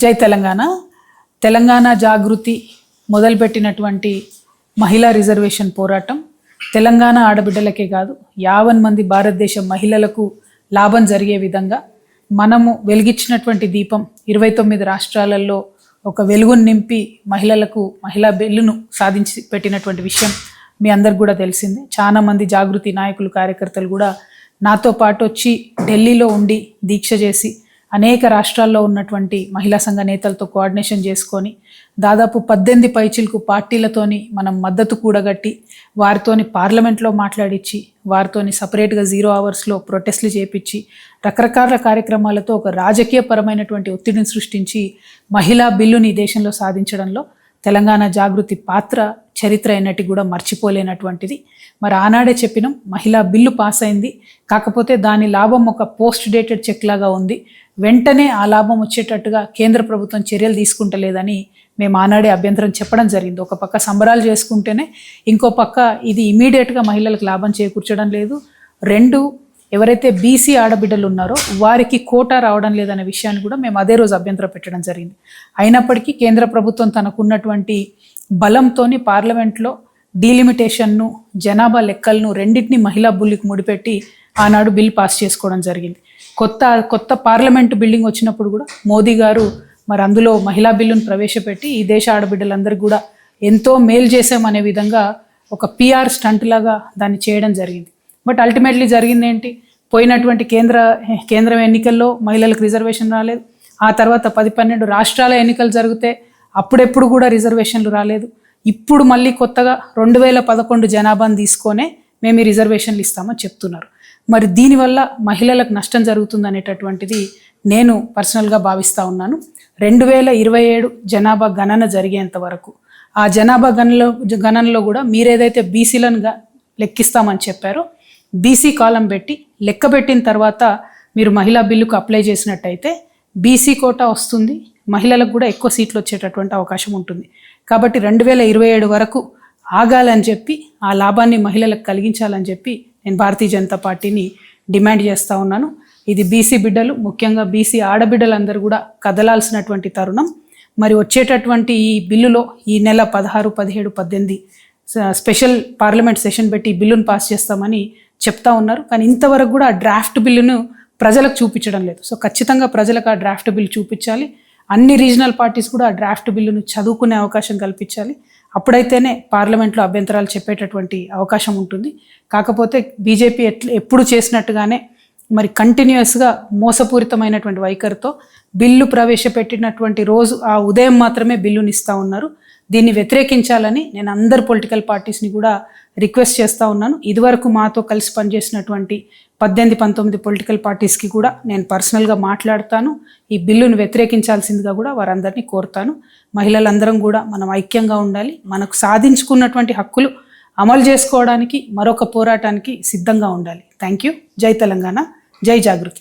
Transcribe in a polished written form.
జై తెలంగాణ. తెలంగాణ జాగృతి మొదలుపెట్టినటువంటి మహిళా రిజర్వేషన్ పోరాటం తెలంగాణ ఆడబిడ్డలకే కాదు 50 మంది భారతదేశ మహిళలకు లాభం జరిగే విధంగా మనము వెలిగించినటువంటి దీపం 29 రాష్ట్రాలలో ఒక వెలుగును నింపి మహిళలకు మహిళా బిల్లును సాధించి పెట్టినటువంటి విషయం మీ అందరికి కూడా తెలిసిందే. చాలా మంది జాగృతి నాయకులు కార్యకర్తలు కూడా నాతో పాటు వచ్చి ఢిల్లీలో ఉండి దీక్ష చేసి అనేక రాష్ట్రాల్లో ఉన్నటువంటి మహిళా సంఘ నేతలతో కోఆర్డినేషన్ చేసుకొని దాదాపు 18 పైచిలకు పార్టీలతోని మనం మద్దతు కూడగట్టి వారితోని పార్లమెంట్లో మాట్లాడించి వారితోని సపరేట్గా 0 అవర్స్లో ప్రొటెస్ట్లు చేపించి రకరకాల కార్యక్రమాలతో ఒక రాజకీయపరమైనటువంటి ఒత్తిడిని సృష్టించి మహిళా బిల్లుని దేశంలో సాధించడంలో తెలంగాణ జాగృతి పాత్ర చరిత్ర అయినట్టు కూడా మర్చిపోలేనటువంటిది. మరి ఆనాడే చెప్పినాం, మహిళా బిల్లు పాస్ అయింది, కాకపోతే దాని లాభం ఒక పోస్ట్ డేటెడ్ చెక్ లాగా ఉంది, వెంటనే ఆ లాభం వచ్చేటట్టుగా కేంద్ర ప్రభుత్వం చర్యలు తీసుకుంటలేదని మేము ఆనాడే అభ్యంతరం చెప్పడం జరిగింది. ఒక పక్క సంబరాలు చేసుకుంటేనే ఇంకో పక్క ఇది ఇమీడియట్గా మహిళలకు లాభం చేకూర్చడం లేదు. 2, ఎవరైతే బీసీ ఆడబిడ్డలు ఉన్నారో వారికి కోటా రావడం లేదనే విషయాన్ని కూడా మేము అదే రోజు అభ్యంతరం పెట్టడం జరిగింది. అయినప్పటికీ కేంద్ర ప్రభుత్వం తనకున్నటువంటి బలంతో పార్లమెంట్లో డీలిమిటేషన్ను జనాభా లెక్కలను రెండింటిని మహిళా బిల్లుకి ముడిపెట్టి ఆనాడు బిల్ పాస్ చేసుకోవడం జరిగింది. కొత్త పార్లమెంటు బిల్డింగ్ వచ్చినప్పుడు కూడా మోదీ గారు మరి అందులో మహిళా బిల్లును ప్రవేశపెట్టి ఈ దేశ ఆడబిడ్డలందరికీ కూడా ఎంతో మేలు చేసామనే విధంగా ఒక పిఆర్ స్టంట్ లాగా దాన్ని చేయడం జరిగింది. బట్ అల్టిమేట్లీ జరిగింది ఏంటి? పోయినటువంటి కేంద్రం ఎన్నికల్లో మహిళలకు రిజర్వేషన్ రాలేదు. ఆ తర్వాత 10-12 రాష్ట్రాల ఎన్నికలు జరిగితే అప్పుడెప్పుడు కూడా రిజర్వేషన్లు రాలేదు. ఇప్పుడు మళ్ళీ కొత్తగా 2011 జనాభాను తీసుకొనే మేము ఈ రిజర్వేషన్లు ఇస్తామని చెప్తున్నారు. మరి దీనివల్ల మహిళలకు నష్టం జరుగుతుందనేటటువంటిది నేను పర్సనల్గా భావిస్తూ ఉన్నాను. 2027 జనాభా గణన జరిగేంత వరకు ఆ జనాభా గణనలో కూడా మీరేదైతే బీసీలను లెక్కిస్తామని చెప్పారో బీసీ కాలం పెట్టి లెక్క పెట్టిన తర్వాత మీరు మహిళా బిల్లుకు అప్లై చేసినట్టయితే బీసీ కోటా వస్తుంది, మహిళలకు కూడా ఎక్కువ సీట్లు వచ్చేటటువంటి అవకాశం ఉంటుంది. కాబట్టి 2027 వరకు ఆగాలని చెప్పి ఆ లాభాన్ని మహిళలకు కలిగించాలని చెప్పి నేను భారతీయ జనతా పార్టీని డిమాండ్ చేస్తూ ఉన్నాను. ఇది బీసీ బిడ్డలు, ముఖ్యంగా బీసీ ఆడబిడ్డలందరూ కూడా కదలాల్సినటువంటి తరుణం. మరి వచ్చేటటువంటి ఈ బిల్లులో ఈ నెల 16, 17, 18 స్పెషల్ పార్లమెంట్ సెషన్ పెట్టి ఈ బిల్లును పాస్ చేస్తామని చెప్తా ఉన్నారు. కానీ ఇంతవరకు కూడా ఆ డ్రాఫ్ట్ బిల్లును ప్రజలకు చూపించడం లేదు. సో ఖచ్చితంగా ప్రజలకు ఆ డ్రాఫ్ట్ బిల్లు చూపించాలి. అన్ని రీజనల్ పార్టీస్ కూడా ఆ డ్రాఫ్ట్ బిల్లును చదువుకునే అవకాశం కల్పించాలి. అప్పుడైతేనే పార్లమెంట్లో అభ్యంతరాలు చెప్పేటటువంటి అవకాశం ఉంటుంది. కాకపోతే బీజేపీ ఎప్పుడు చేసినట్టుగానే మరి కంటిన్యూస్గా మోసపూరితమైనటువంటి వైఖరితో బిల్లు ప్రవేశపెట్టినటువంటి రోజు ఆ ఉదయం మాత్రమే బిల్లుని ఇస్తూ ఉన్నారు. దీన్ని వ్యతిరేకించాలని నేను అందరు పొలిటికల్ పార్టీస్ని కూడా రిక్వెస్ట్ చేస్తూ ఉన్నాను. ఇదివరకు మాతో కలిసి పనిచేసినటువంటి 18-19 పొలిటికల్ పార్టీస్కి కూడా నేను పర్సనల్గా మాట్లాడతాను. ఈ బిల్లును వ్యతిరేకించాల్సిందిగా కూడా వారందరినీ కోరుతాను. మహిళలందరం కూడా మనం ఐక్యంగా ఉండాలి. మనకు సాధించుకున్నటువంటి హక్కులు అమలు చేసుకోవడానికి మరొక పోరాటానికి సిద్ధంగా ఉండాలి. Thank you. జై తెలంగాణ, జై జాగృతి.